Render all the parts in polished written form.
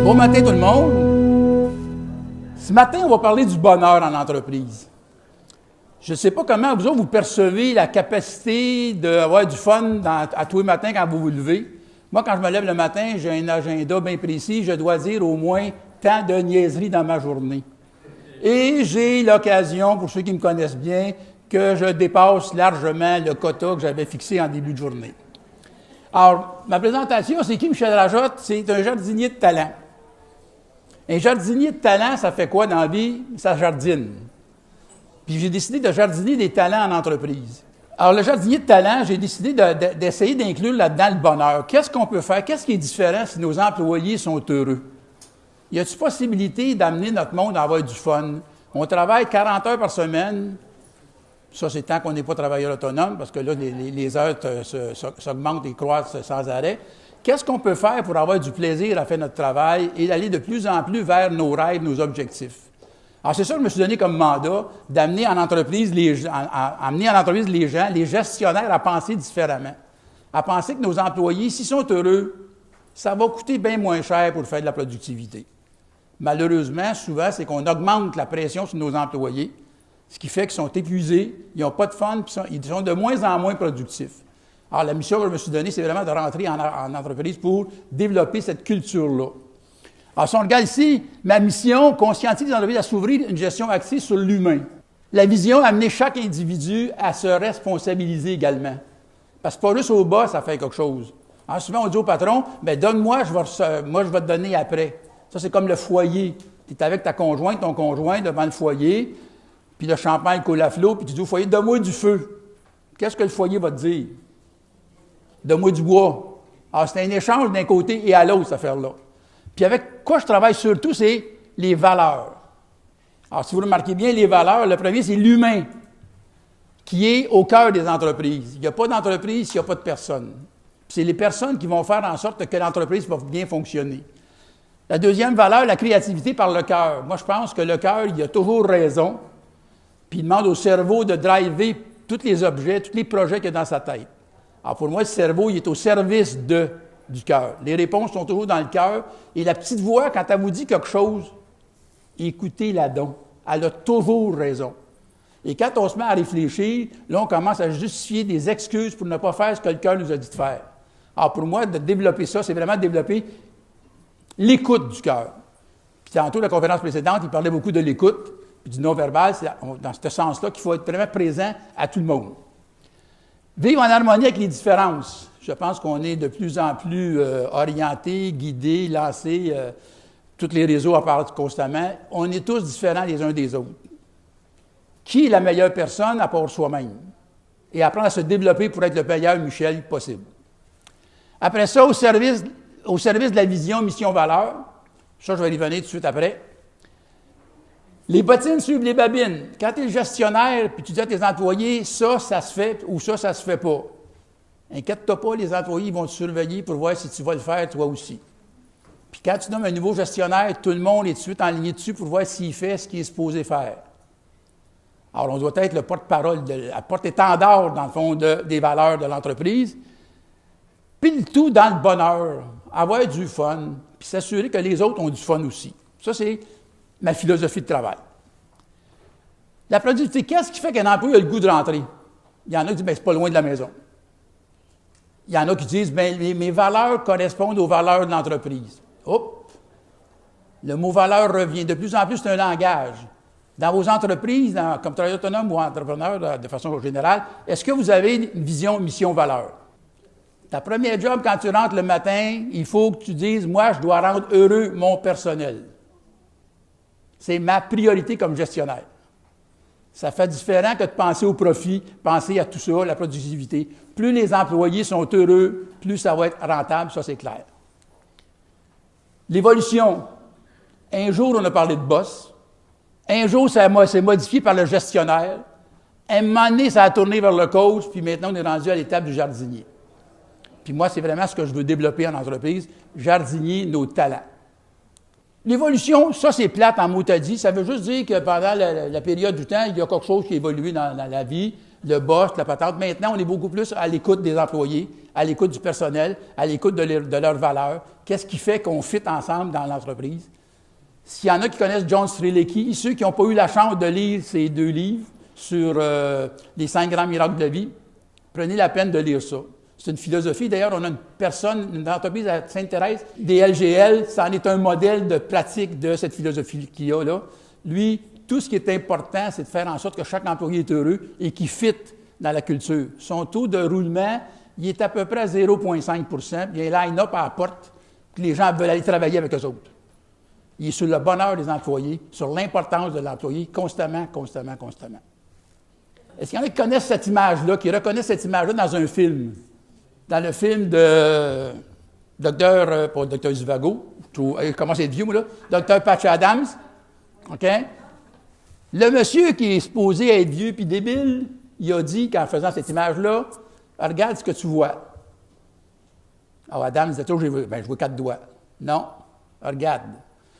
Bon matin tout le monde. Ce matin, on va parler du bonheur en entreprise. Je ne sais pas comment vous autres, vous percevez la capacité d'avoir du fun à tous les matins quand vous vous levez. Moi, quand je me lève le matin, j'ai un agenda bien précis. Je dois dire au moins tant de niaiseries dans ma journée. Et j'ai l'occasion, pour ceux qui me connaissent bien, que je dépasse largement le quota que j'avais fixé en début de journée. Alors, ma présentation, c'est qui, Michel Rajotte? C'est un jardinier de talent. Un jardinier de talent, ça fait quoi dans la vie? Ça jardine. Puis j'ai décidé de jardiner des talents en entreprise. Alors, le jardinier de talent, j'ai décidé d'essayer d'inclure là-dedans le bonheur. Qu'est-ce qu'on peut faire? Qu'est-ce qui est différent si nos employés sont heureux? Y a-t-il possibilité d'amener notre monde à avoir du fun? On travaille 40 heures par semaine. Ça, c'est tant qu'on n'est pas travailleur autonome, parce que là, les heures s'augmentent et croissent sans arrêt. Qu'est-ce qu'on peut faire pour avoir du plaisir à faire notre travail et d'aller de plus en plus vers nos rêves, nos objectifs? Alors, c'est ça que je me suis donné comme mandat, d'amener en entreprise les gens, les gestionnaires, à penser différemment. À penser que nos employés, s'ils sont heureux, ça va coûter bien moins cher pour faire de la productivité. Malheureusement, souvent, c'est qu'on augmente la pression sur nos employés, ce qui fait qu'ils sont épuisés, ils n'ont pas de fun, puis ils sont de moins en moins productifs. Alors, la mission que je me suis donnée, c'est vraiment de rentrer en entreprise pour développer cette culture-là. Alors, si on regarde ici, ma mission, conscientiser les entreprises à s'ouvrir une gestion axée sur l'humain. La vision, amener chaque individu à se responsabiliser également. Parce que pas juste au bas, ça fait quelque chose. Alors, souvent, on dit au patron, bien, donne-moi, moi, je vais te donner après. Ça, c'est comme le foyer. Tu es avec ta conjointe, ton conjoint, devant le foyer, puis le champagne coule à flot, puis tu dis au foyer, donne-moi du feu. Qu'est-ce que le foyer va te dire? Donne-moi du bois. Alors, c'est un échange d'un côté et à l'autre, cette affaire-là. Puis avec quoi je travaille surtout, c'est les valeurs. Alors, si vous remarquez bien, les valeurs, le premier, c'est l'humain, qui est au cœur des entreprises. Il n'y a pas d'entreprise s'il n'y a pas de personnes. Puis c'est les personnes qui vont faire en sorte que l'entreprise va bien fonctionner. La deuxième valeur, la créativité par le cœur. Moi, je pense que le cœur, il a toujours raison, puis il demande au cerveau de driver tous les objets, tous les projets qu'il y a dans sa tête. Alors, pour moi, le cerveau, il est au service du cœur. Les réponses sont toujours dans le cœur. Et la petite voix, quand elle vous dit quelque chose, écoutez-la donc. Elle a toujours raison. Et quand on se met à réfléchir, là, on commence à justifier des excuses pour ne pas faire ce que le cœur nous a dit de faire. Alors, pour moi, de développer ça, c'est vraiment de développer l'écoute du cœur. Puis tantôt, la conférence précédente, il parlait beaucoup de l'écoute, puis du non-verbal. C'est dans ce sens-là qu'il faut être vraiment présent à tout le monde. Vivre en harmonie avec les différences. Je pense qu'on est de plus en plus orientés, guidés, lancés, tous les réseaux en parlent constamment. On est tous différents les uns des autres. Qui est la meilleure personne à part soi-même? Et apprendre à se développer pour être le meilleur Michel possible. Après ça, au service de la vision, mission, valeur. Ça, je vais y revenir tout de suite après. Les bottines suivent les babines. Quand tu es le gestionnaire, puis tu dis à tes employés, ça se fait ou ça se fait pas. Inquiète-toi pas, les employés vont te surveiller pour voir si tu vas le faire toi aussi. Puis quand tu nommes un nouveau gestionnaire, tout le monde est tout de suite enligné dessus pour voir s'il fait ce qu'il est supposé faire. Alors, on doit être le porte-parole, la porte-étendard, dans le fond, des valeurs de l'entreprise. Puis le tout dans le bonheur, avoir du fun, puis s'assurer que les autres ont du fun aussi. Ça, c'est ma philosophie de travail. La productivité, qu'est-ce qui fait qu'un employé a le goût de rentrer? Il y en a qui disent, bien, c'est pas loin de la maison. Il y en a qui disent, bien, mes valeurs correspondent aux valeurs de l'entreprise. Hop! Le mot valeur revient. De plus en plus, c'est un langage. Dans vos entreprises, comme travailleur autonome ou entrepreneur de façon générale, est-ce que vous avez une vision, mission, valeur? Ta première job, quand tu rentres le matin, il faut que tu dises, moi, je dois rendre heureux mon personnel. C'est ma priorité comme gestionnaire. Ça fait différent que de penser au profit, penser à tout ça, la productivité. Plus les employés sont heureux, plus ça va être rentable, ça c'est clair. L'évolution. Un jour, on a parlé de boss. Un jour, ça s'est modifié par le gestionnaire. Un moment donné, ça a tourné vers le coach, puis maintenant, on est rendu à l'étape du jardinier. Puis moi, c'est vraiment ce que je veux développer en entreprise, jardinier nos talents. L'évolution, ça, c'est plate en mot dit. Ça veut juste dire que pendant la période du temps, il y a quelque chose qui a évolué dans la vie. le boss, la patente. Maintenant, on est beaucoup plus à l'écoute des employés, à l'écoute du personnel, à l'écoute de leurs valeurs. Qu'est-ce qui fait qu'on fit ensemble dans l'entreprise? S'il y en a qui connaissent John Strzelecki, ceux qui n'ont pas eu la chance de lire ces 2 livres sur les 5 grands miracles de la vie, prenez la peine de lire ça. C'est une philosophie. D'ailleurs, on a une entreprise à Sainte-Thérèse, des LGL, ça en est un modèle de pratique de cette philosophie qu'il y a là. Lui, tout ce qui est important, c'est de faire en sorte que chaque employé est heureux et qu'il fit dans la culture. Son taux de roulement, il est à peu près à 0,5 %. Il y a un line-up à la porte, puis les gens veulent aller travailler avec eux autres. Il est sur le bonheur des employés, sur l'importance de l'employé, constamment. Est-ce qu'il y en a qui connaissent cette image-là, qui reconnaissent cette image-là dans un film? Dans le film de pas Dr. Zhivago, il commence à être vieux, moi, là, Dr. Patch Adams, OK? Le monsieur qui est supposé être vieux puis débile, il a dit, qu'en faisant cette image-là, regarde ce que tu vois. Alors, Adams disait toujours, je vois 4 doigts. Non, regarde.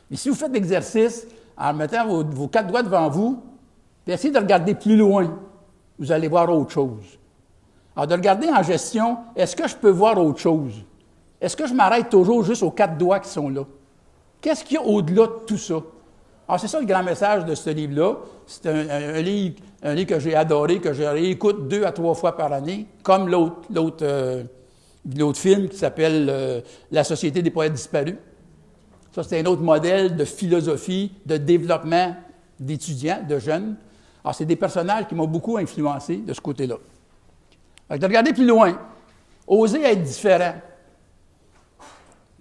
Mais si vous faites l'exercice en mettant vos 4 doigts devant vous, puis essayez de regarder plus loin, vous allez voir autre chose. Alors, de regarder en gestion, est-ce que je peux voir autre chose? Est-ce que je m'arrête toujours juste aux 4 doigts qui sont là? Qu'est-ce qu'il y a au-delà de tout ça? Alors, c'est ça le grand message de ce livre-là. C'est un livre que j'ai adoré, que je réécoute 2 à 3 fois par année, comme l'autre film qui s'appelle La Société des poètes disparus. Ça, c'est un autre modèle de philosophie, de développement d'étudiants, de jeunes. Alors, c'est des personnages qui m'ont beaucoup influencé de ce côté-là. Donc, de regarder plus loin, oser être différent.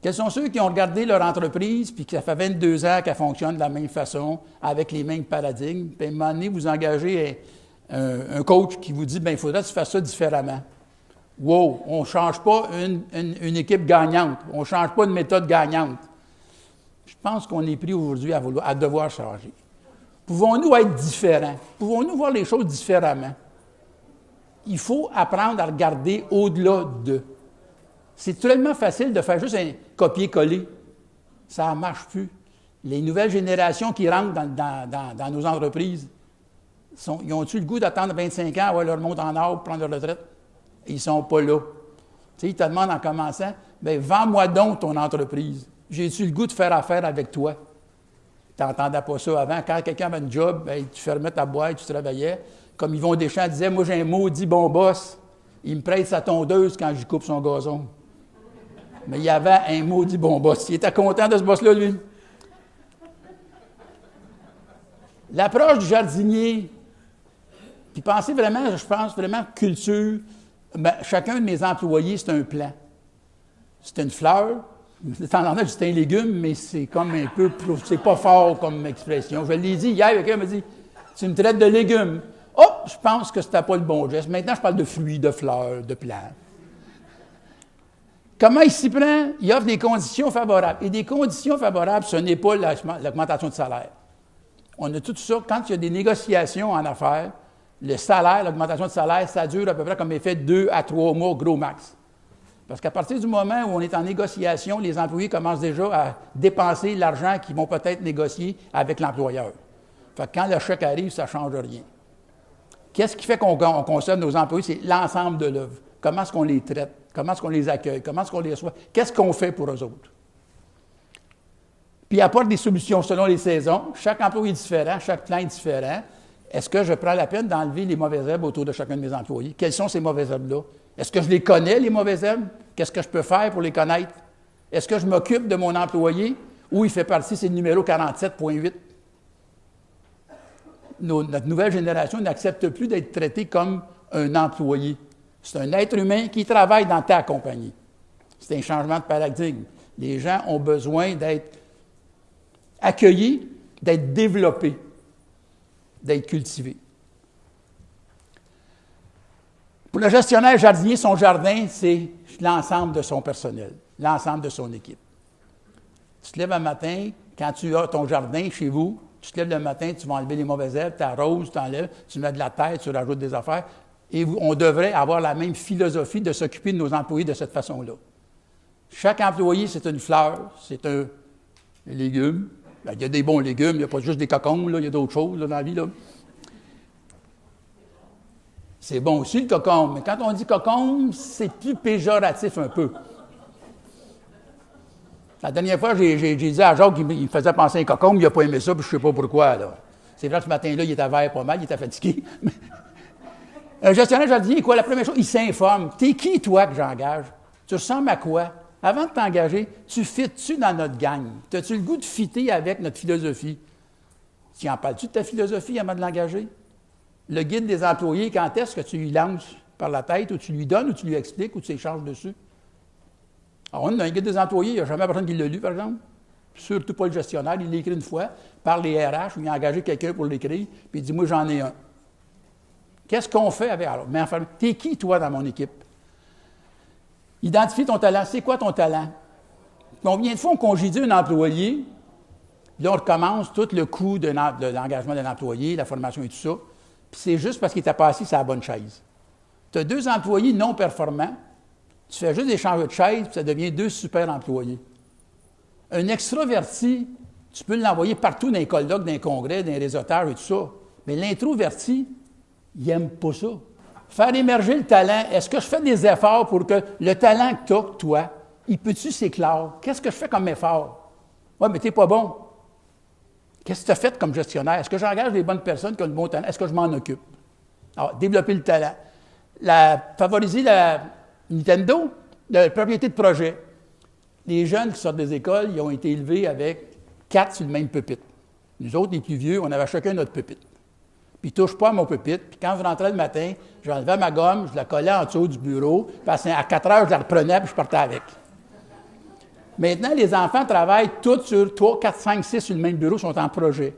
Quels sont ceux qui ont regardé leur entreprise puis que ça fait 22 ans qu'elle fonctionne de la même façon, avec les mêmes paradigmes, puis à un moment donné, vous engagez un coach qui vous dit, bien, il faudrait que tu fasses ça différemment. Wow, on ne change pas une équipe gagnante, on ne change pas une méthode gagnante. Je pense qu'on est pris aujourd'hui à devoir changer. Pouvons-nous être différents? Pouvons-nous voir les choses différemment? Il faut apprendre à regarder au-delà d'eux. C'est tellement facile de faire juste un copier-coller. Ça ne marche plus. Les nouvelles générations qui rentrent dans nos entreprises, ils ont-tu le goût d'attendre 25 ans, avoir leur monte en or, prendre leur retraite? Ils ne sont pas là. Tu sais, ils te demandent en commençant, bien, vends-moi donc ton entreprise. J'ai-tu le goût de faire affaire avec toi? Tu n'entendais pas ça avant. Quand quelqu'un avait un job, bien, tu fermais ta boîte, tu travaillais. Comme Yvon Deschamps disait, moi, j'ai un maudit bon boss. Il me prête sa tondeuse quand j'y coupe son gazon. Mais il y avait un maudit bon boss. Il était content de ce boss-là, lui. L'approche du jardinier, puis pensez vraiment, je pense vraiment culture. Bien, chacun de mes employés, c'est un plant. C'est une fleur. De temps en temps, c'est un légume, mais c'est comme un peu, c'est pas fort comme expression. Je l'ai dit hier, quelqu'un m'a dit, tu me traites de légumes. Oh, je pense que c'était pas le bon geste. Maintenant, je parle de fruits, de fleurs, de plantes. Comment il s'y prend? Il offre des conditions favorables. Et des conditions favorables, ce n'est pas l'augmentation de salaire. On a tout ça. Quand il y a des négociations en affaires, le salaire, l'augmentation de salaire, ça dure à peu près comme effet 2 à 3 mois, gros max. Parce qu'à partir du moment où on est en négociation, les employés commencent déjà à dépenser l'argent qu'ils vont peut-être négocier avec l'employeur. Fait que quand le chèque arrive, ça ne change rien. Qu'est-ce qui fait qu'on consomme nos employés? C'est l'ensemble de l'œuvre. Comment est-ce qu'on les traite? Comment est-ce qu'on les accueille? Comment est-ce qu'on les reçoit? Qu'est-ce qu'on fait pour eux autres? Puis il apporte des solutions selon les saisons. Chaque employé est différent, chaque plan est différent. Est-ce que je prends la peine d'enlever les mauvaises herbes autour de chacun de mes employés? Quelles sont ces mauvaises herbes-là? Est-ce que je les connais, les mauvaises herbes? Qu'est-ce que je peux faire pour les connaître? Est-ce que je m'occupe de mon employé ou il fait partie, c'est le numéro 47.8? Notre nouvelle génération n'accepte plus d'être traité comme un employé. C'est un être humain qui travaille dans ta compagnie. C'est un changement de paradigme. Les gens ont besoin d'être accueillis, d'être développés, d'être cultivés. Pour le gestionnaire jardinier, son jardin, c'est l'ensemble de son personnel, l'ensemble de son équipe. Tu te lèves un matin, quand tu as ton jardin chez vous, tu te lèves le matin, tu vas enlever les mauvaises herbes, tu arroses, tu enlèves, tu mets de la terre, tu rajoutes des affaires. Et on devrait avoir la même philosophie de s'occuper de nos employés de cette façon-là. Chaque employé, c'est une fleur, c'est un légume. Bien, il y a des bons légumes, il n'y a pas juste des cocombes, là, il y a d'autres choses là, dans la vie. Là. C'est bon aussi, le cocombe. Mais quand on dit cocombe, c'est plus péjoratif un peu. La dernière fois, j'ai dit à Jacques qu'il me faisait penser à un cocombe, il n'a pas aimé ça, puis je ne sais pas pourquoi. Là. C'est vrai que ce matin-là, il était vert pas mal, il était fatigué. Un gestionnaire jardinier, quoi? La première chose, il s'informe. T'es qui, toi, que j'engage? Tu ressembles à quoi? Avant de t'engager, tu fites-tu dans notre gang? As-tu le goût de fitter avec notre philosophie? Tu en parles-tu de ta philosophie avant de l'engager? Le guide des employés, quand est-ce que tu lui lances par la tête, ou tu lui donnes, ou tu lui expliques, ou tu échanges dessus? Alors, on a un guide des employés, il n'y a jamais personne qui l'a lu, par exemple. Surtout pas le gestionnaire, il l'a écrit une fois par les RH, ou il a engagé quelqu'un pour l'écrire, puis il dit, moi, j'en ai un. Qu'est-ce qu'on fait avec... Alors, mais enfin, t'es qui, toi, dans mon équipe? Identifie ton talent. C'est quoi ton talent? Combien de fois on congédie un employé, là, on recommence tout le coût de l'engagement d'un employé, la formation et tout ça, puis c'est juste parce qu'il était pas assis sur la bonne chaise. Tu as 2 employés non performants, tu fais juste échanger de chaise, puis ça devient 2 super employés. Un extraverti, tu peux l'envoyer partout dans les colloques, dans les congrès, dans les réseautages et tout ça, mais l'introverti, il n'aime pas ça. Faire émerger le talent, est-ce que je fais des efforts pour que le talent que tu as, toi, il peut-tu s'éclore? Qu'est-ce que je fais comme effort? Oui, mais tu n'es pas bon. Qu'est-ce que tu as fait comme gestionnaire? Est-ce que j'engage les bonnes personnes qui ont le bon talent? Est-ce que je m'en occupe? Alors, développer le talent. Favoriser la Nintendo, la propriété de projet. Les jeunes qui sortent des écoles, ils ont été élevés avec 4 sur le même pupitre. Nous autres, les plus vieux, on avait chacun notre pupitre. Puis touche pas à mon pupitre. Puis quand je rentrais le matin, j'enlevais ma gomme, je la collais en dessous du bureau, puis à 4 heures, je la reprenais, puis je partais avec. Maintenant, les enfants travaillent tous sur 3, 4, 5, 6 sur le même bureau, sont en projet.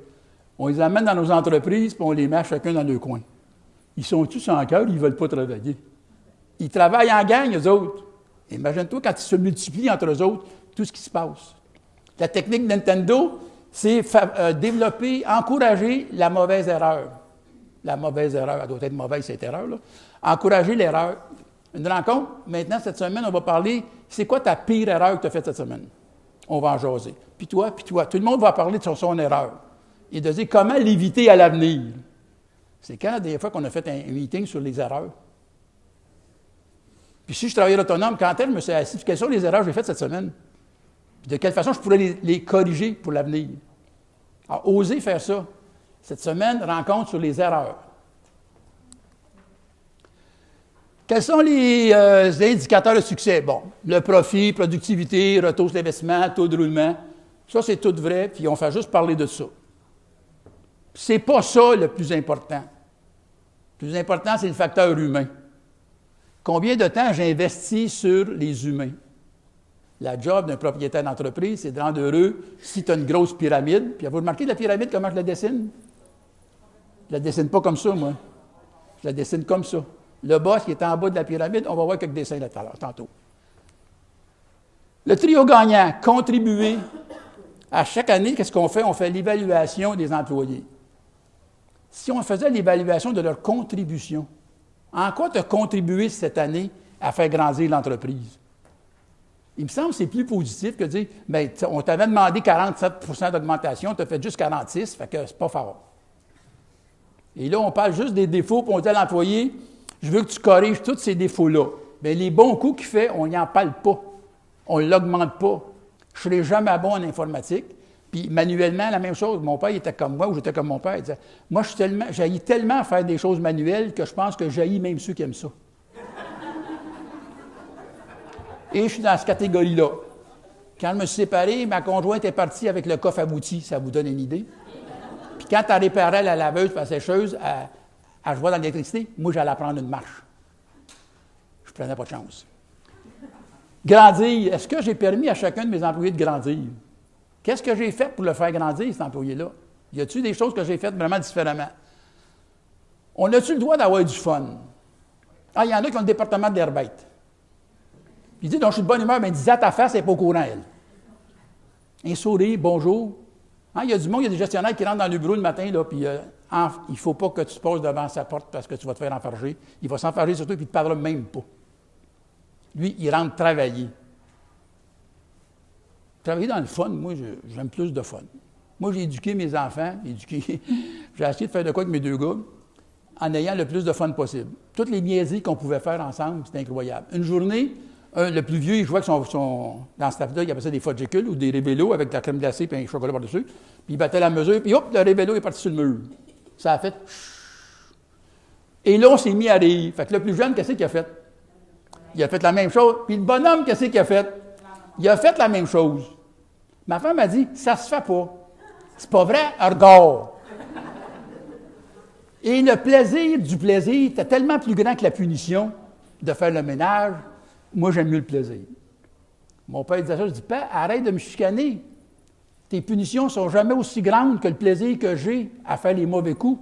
On les amène dans nos entreprises, puis on les met chacun dans leur coin. Ils sont tous en cœur, ils ne veulent pas travailler. Ils travaillent en gang, eux autres. Imagine-toi quand ils se multiplient entre eux autres, tout ce qui se passe. La technique Nintendo, c'est développer, encourager la mauvaise erreur. La mauvaise erreur, elle doit être mauvaise, cette erreur-là. Encourager l'erreur. Une rencontre, maintenant, cette semaine, on va parler, c'est quoi ta pire erreur que tu as faite cette semaine? On va en jaser. Puis toi. Tout le monde va parler de son erreur. Et de dire comment l'éviter à l'avenir. C'est quand la dernière fois qu'on a fait un meeting sur les erreurs? Puis si je travaillais autonome, quand je me suis assis, quelles sont les erreurs que j'ai faites cette semaine? Puis de quelle façon je pourrais les corriger pour l'avenir? Alors, osez faire ça. Cette semaine, rencontre sur les erreurs. Quels sont les indicateurs de succès? Bon, le profit, productivité, retour sur l'investissement, taux de roulement. Ça, c'est tout vrai, puis on fait juste parler de ça. C'est pas ça le plus important. Le plus important, c'est le facteur humain. Combien de temps j'investis sur les humains? La job d'un propriétaire d'entreprise, c'est de rendre heureux si tu as une grosse pyramide. Puis, avez-vous remarqué la pyramide, comment je la dessine? Je ne la dessine pas comme ça, moi. Je la dessine comme ça. Le boss qui est en bas de la pyramide, on va voir quelques dessins là tout à l'heure, tantôt. Le trio gagnant, contribuer. À chaque année, qu'est-ce qu'on fait? On fait l'évaluation des employés. Si on faisait l'évaluation de leur contribution, en quoi tu as contribué cette année à faire grandir l'entreprise? Il me semble que c'est plus positif que de dire, bien, on t'avait demandé 47 d'augmentation, tu as fait juste 46, fait que c'est pas fort. Et là, on parle juste des défauts, puis on dit à l'employé, je veux que tu corriges tous ces défauts-là. Bien, les bons coups qu'il fait, on n'y en parle pas. On ne l'augmente pas. Je ne serai jamais bon en informatique. Puis manuellement, la même chose. Mon père il était comme moi, ou j'étais comme mon père. Il disait, moi, j'haïs tellement faire des choses manuelles que je pense que j'haïs même ceux qui aiment ça. Et je suis dans cette catégorie-là. Quand je me suis séparé, ma conjointe est partie avec le coffre abouti. Ça vous donne une idée? Puis quand elle réparait la laveuse et la sécheuse, à jouer dans l'électricité, moi, j'allais prendre une marche. Je ne prenais pas de chance. Grandir. Est-ce que j'ai permis à chacun de mes employés de grandir? Qu'est-ce que j'ai fait pour le faire grandir, cet employé-là? Y a-t-il des choses que j'ai faites vraiment différemment? On a-tu le droit d'avoir du fun? Ah, il y en a qui ont le département de l'air bête. Puis il dit, donc je suis de bonne humeur, mais dis à ta face, elle n'est pas au courant, elle. Un sourire, bonjour. Il y a du monde, il y a des gestionnaires qui rentrent dans le bureau le matin, là, puis il ne faut pas que tu te poses devant sa porte parce que tu vas te faire enfarger. Il va s'enfarger surtout, puis il ne te parlera même pas. Lui, il rentre travailler. Travailler dans le fun, moi, j'aime plus de fun. Moi, j'ai éduqué mes enfants, j'ai essayé de faire de quoi avec mes 2 gars, en ayant le plus de fun possible. Toutes les niaiseries qu'on pouvait faire ensemble, c'était incroyable. Une journée, le plus vieux, il jouait avec dans ce staff-là, il appelait ça des fudgicles ou des révélos avec de la crème glacée et un chocolat par-dessus. Puis il battait la mesure, puis hop, le révélo est parti sur le mur. Ça a fait... Et là, on s'est mis à rire. Fait que le plus jeune, qu'est-ce qu'il a fait? Il a fait la même chose. Puis le bonhomme, qu'est-ce qu'il a fait? Il a fait la même chose. Ma femme m'a dit, ça se fait pas. C'est pas vrai, regarde. Et le plaisir du plaisir était tellement plus grand que la punition de faire le ménage. Moi, j'aime mieux le plaisir. Mon père disait ça, je dis, Père, arrête de me chicaner. Tes punitions sont jamais aussi grandes que le plaisir que j'ai à faire les mauvais coups.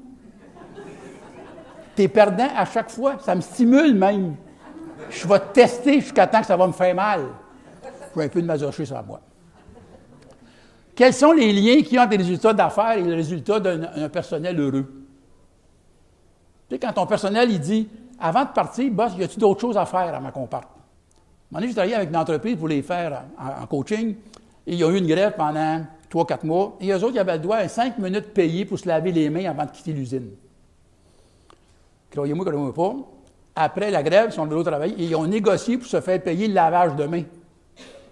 T'es perdant à chaque fois. Ça me stimule même. Je vais te tester jusqu'à temps que ça va me faire mal. J'ai un peu de masochie sur moi. Quels sont les liens qui ont entre les résultats d'affaires et le résultat d'un personnel heureux? Tu sais, quand ton personnel, il dit, avant de partir, boss, y a-t-il d'autres choses à faire avant qu'on parte? Un moment donné, j'ai travaillé avec une entreprise pour les faire en coaching, et ils ont eu une grève pendant 3-4 mois, et eux autres, ils avaient le droit à 5 minutes payées pour se laver les mains avant de quitter l'usine. Croyez-moi, croyez-moi pas. Après la grève, ils sont de l'autre travail, et ils ont négocié pour se faire payer le lavage de mains.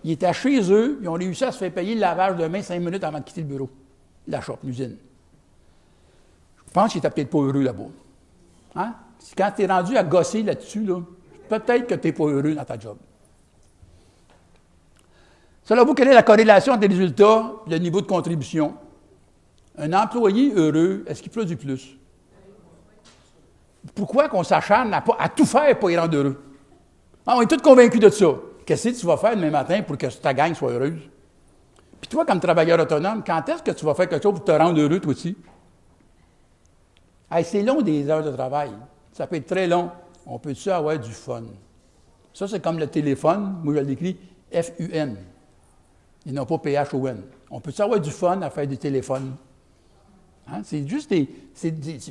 Ils étaient chez eux, ils ont réussi à se faire payer le lavage de mains 5 minutes avant de quitter le bureau, la shop, l'usine. Je pense qu'ils n'étaient peut-être pas heureux là-bas. Hein? Quand tu es rendu à gosser là-dessus, là, peut-être que tu n'es pas heureux dans ta job. Selon vous, quelle est la corrélation entre les résultats et le niveau de contribution? Un employé heureux, est-ce qu'il produit plus? Pourquoi qu'on s'acharne à tout faire pour y rendre heureux? Ah, on est tous convaincus de ça. Qu'est-ce que tu vas faire demain matin pour que ta gang soit heureuse? Puis toi, comme travailleur autonome, quand est-ce que tu vas faire quelque chose pour te rendre heureux, toi aussi? Hey, c'est long des heures de travail. Ça peut être très long. On peut-tu avoir du fun? Ça, c'est comme le téléphone. Moi, je l'écris F-U-N. Et non pas P-H-O-N. On peut-tu avoir du fun à faire du téléphone? Hein? C'est juste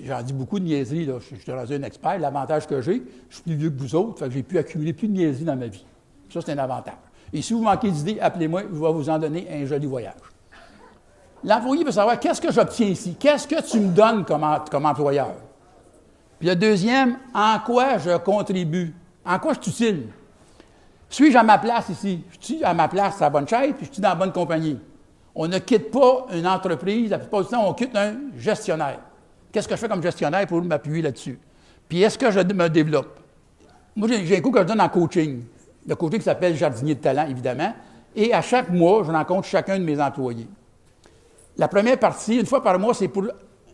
j'en dis beaucoup de niaiseries, là. Je suis rendu un expert. L'avantage que j'ai, je suis plus vieux que vous autres, fait que j'ai pu accumuler plus de niaiseries dans ma vie. Ça, c'est un avantage. Et si vous manquez d'idées, appelez-moi, je vais vous en donner un joli voyage. L'employé veut savoir qu'est-ce que j'obtiens ici, qu'est-ce que tu me donnes comme employeur. Puis le deuxième, en quoi je contribue, en quoi je suis utile. Suis-je à ma place ici? Je suis à ma place à la bonne chaise, puis je suis dans la bonne compagnie. On ne quitte pas une entreprise, la plupart du temps, on quitte un gestionnaire. Qu'est-ce que je fais comme gestionnaire pour m'appuyer là-dessus? Puis est-ce que je me développe? Moi, j'ai un cours que je donne en coaching. Le coaching s'appelle Jardinier de talent, évidemment. Et à chaque mois, je rencontre chacun de mes employés. La première partie, une fois par mois, c'est pour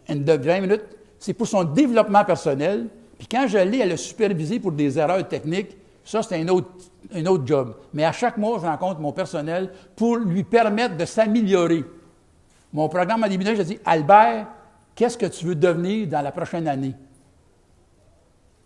20 minutes, c'est pour son développement personnel. Puis quand je l'ai à le superviser pour des erreurs techniques, ça, c'est un autre job. Mais à chaque mois, je rencontre mon personnel pour lui permettre de s'améliorer. Mon programme en début d'année, je dis, Albert, qu'est-ce que tu veux devenir dans la prochaine année?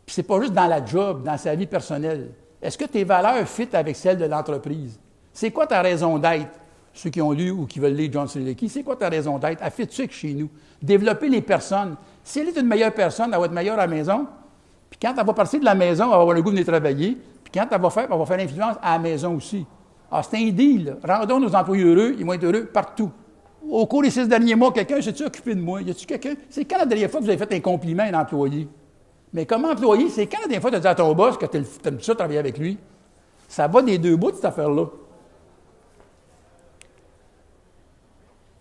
Puis c'est pas juste dans la job, dans sa vie personnelle. Est-ce que tes valeurs fit avec celles de l'entreprise? C'est quoi ta raison d'être? Ceux qui ont lu ou qui veulent lire John C. Lake, c'est quoi ta raison d'être? Elle fit-tu avec chez nous? Développer les personnes. Si elle est une meilleure personne, elle va être meilleure à la maison. Puis quand elle va partir de la maison, elle va avoir le goût de venir travailler. Puis quand elle va faire l'influence à la maison aussi. Alors, c'est un deal. Rendons nos employés heureux, ils vont être heureux partout. Au cours des 6 derniers mois, quelqu'un s'est-tu occupé de moi? Y a-tu quelqu'un? C'est quand la dernière fois que vous avez fait un compliment à un employé? Mais comme employé, c'est quand la dernière fois que tu as dit à ton boss que tu aimes ça travailler avec lui? Ça va des deux bouts, cette affaire-là.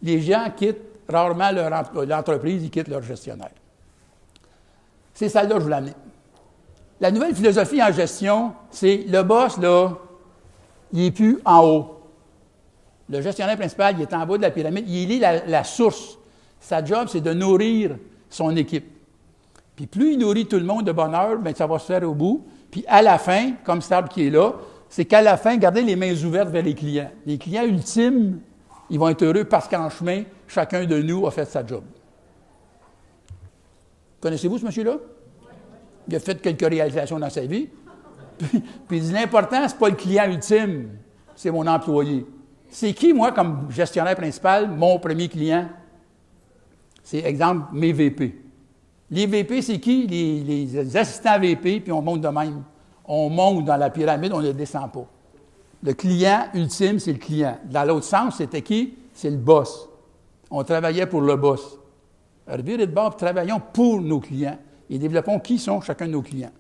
Les gens quittent rarement l'entreprise, ils quittent leur gestionnaire. C'est celle-là que je voulais amener. La nouvelle philosophie en gestion, c'est le boss, là, il n'est plus en haut. Le gestionnaire principal, il est en bas de la pyramide, il est la source. Sa job, c'est de nourrir son équipe. Puis plus il nourrit tout le monde de bonne heure, bien, ça va se faire au bout. Puis à la fin, comme cet arbre qui est là, c'est qu'à la fin, gardez les mains ouvertes vers les clients. Les clients ultimes, ils vont être heureux parce qu'en chemin, chacun de nous a fait sa job. Connaissez-vous ce monsieur-là? Il a fait quelques réalisations dans sa vie. Puis il dit, l'important, ce n'est pas le client ultime, c'est mon employé. C'est qui, moi, comme gestionnaire principal, mon premier client? C'est, exemple, mes VP. Les VP, c'est qui? Les assistants VP, puis on monte de même. On monte dans la pyramide, on ne descend pas. Le client ultime, c'est le client. Dans l'autre sens, c'était qui? C'est le boss. On travaillait pour le boss. Revirez de bord, travaillons pour nos clients et développons qui sont chacun de nos clients.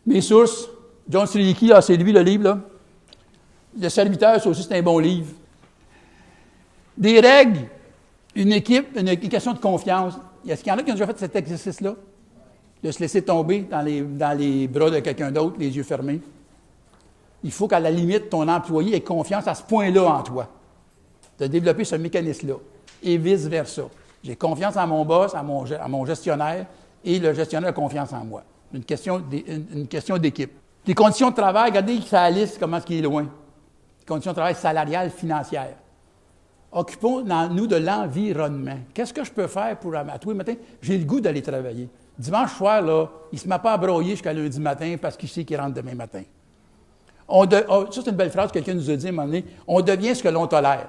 Mes sources, John Strelicky, c'est lui le livre, là. Le serviteur, ça aussi, c'est un bon livre. Des règles, une équipe, une question de confiance. Est-ce qu'il y en a qui ont déjà fait cet exercice-là? De se laisser tomber dans les bras de quelqu'un d'autre, les yeux fermés. Il faut qu'à la limite, ton employé ait confiance à ce point-là en toi. De développer ce mécanisme-là. Et vice-versa. J'ai confiance en mon boss, à mon gestionnaire, et le gestionnaire a confiance en moi. Une question d'équipe. Les conditions de travail, regardez sa liste, comment est-ce qu'il est loin. Les conditions de travail salariales, financières. Occupons-nous de l'environnement. Qu'est-ce que je peux faire pour, à tous les matins, j'ai le goût d'aller travailler. Dimanche soir, là, il ne se met pas à broyer jusqu'à lundi matin parce qu'il sait qu'il rentre demain matin. Ça, c'est une belle phrase que quelqu'un nous a dit à un moment donné. On devient ce que l'on tolère.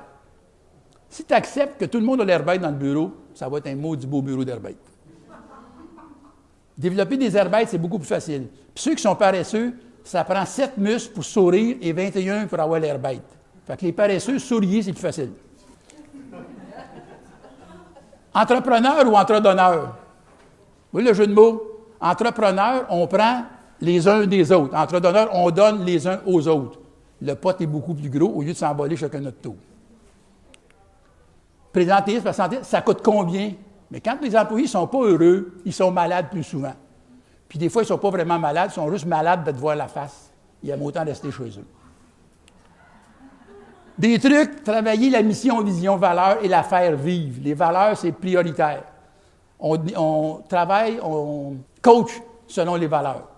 Si tu acceptes que tout le monde a l'air bête dans le bureau, ça va être un maudit beau bureau d'air bête. Développer des aires bêtes, c'est beaucoup plus facile. Puis ceux qui sont paresseux, ça prend 7 muscles pour sourire et 21 pour avoir l'air bête. Fait que les paresseux, souriez, c'est plus facile. Entrepreneur ou entredonneur? Oui, le jeu de mots. Entrepreneur, on prend les uns des autres. Entredonneur, on donne les uns aux autres. Le pot est beaucoup plus gros au lieu de s'emballer chacun notre tour. Présentéisme, ça coûte combien? Mais quand les employés ne sont pas heureux, ils sont malades plus souvent. Puis des fois, ils ne sont pas vraiment malades, ils sont juste malades de te voir la face. Ils aiment autant rester chez eux. Des trucs, travailler la mission, vision, valeur et la faire vivre. Les valeurs, c'est prioritaire. On travaille, on coach selon les valeurs.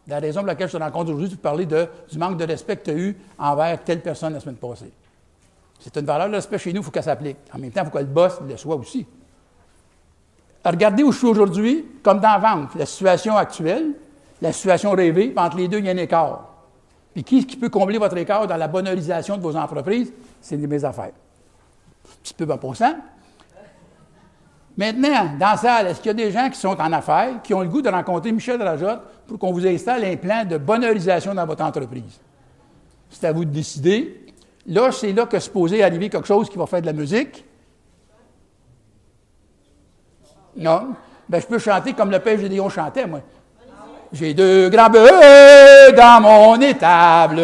La raison pour laquelle je te rencontre aujourd'hui, c'est de parler du manque de respect que tu as eu envers telle personne la semaine passée. C'est une valeur de respect chez nous, il faut qu'elle s'applique. En même temps, il faut que le boss le soit aussi. Regardez où je suis aujourd'hui, comme dans la vente. La situation actuelle, la situation rêvée, entre les deux, il y a un écart. Puis qui peut combler votre écart dans la bonheurisation de vos entreprises? C'est mes affaires. Un petit peu 20%. Maintenant, dans la salle, est-ce qu'il y a des gens qui sont en affaires, qui ont le goût de rencontrer Michel Rajotte pour qu'on vous installe un plan de bonheurisation dans votre entreprise? C'est à vous de décider. Là, c'est là que supposé arriver quelque chose qui va faire de la musique. Non. Bien, je peux chanter comme le père Gédéon chantait, moi. J'ai 2 grands bœufs dans mon étable,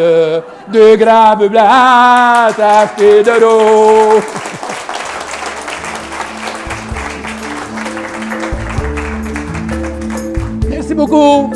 2 grands bœufs blancs tachés de l'eau. Merci beaucoup.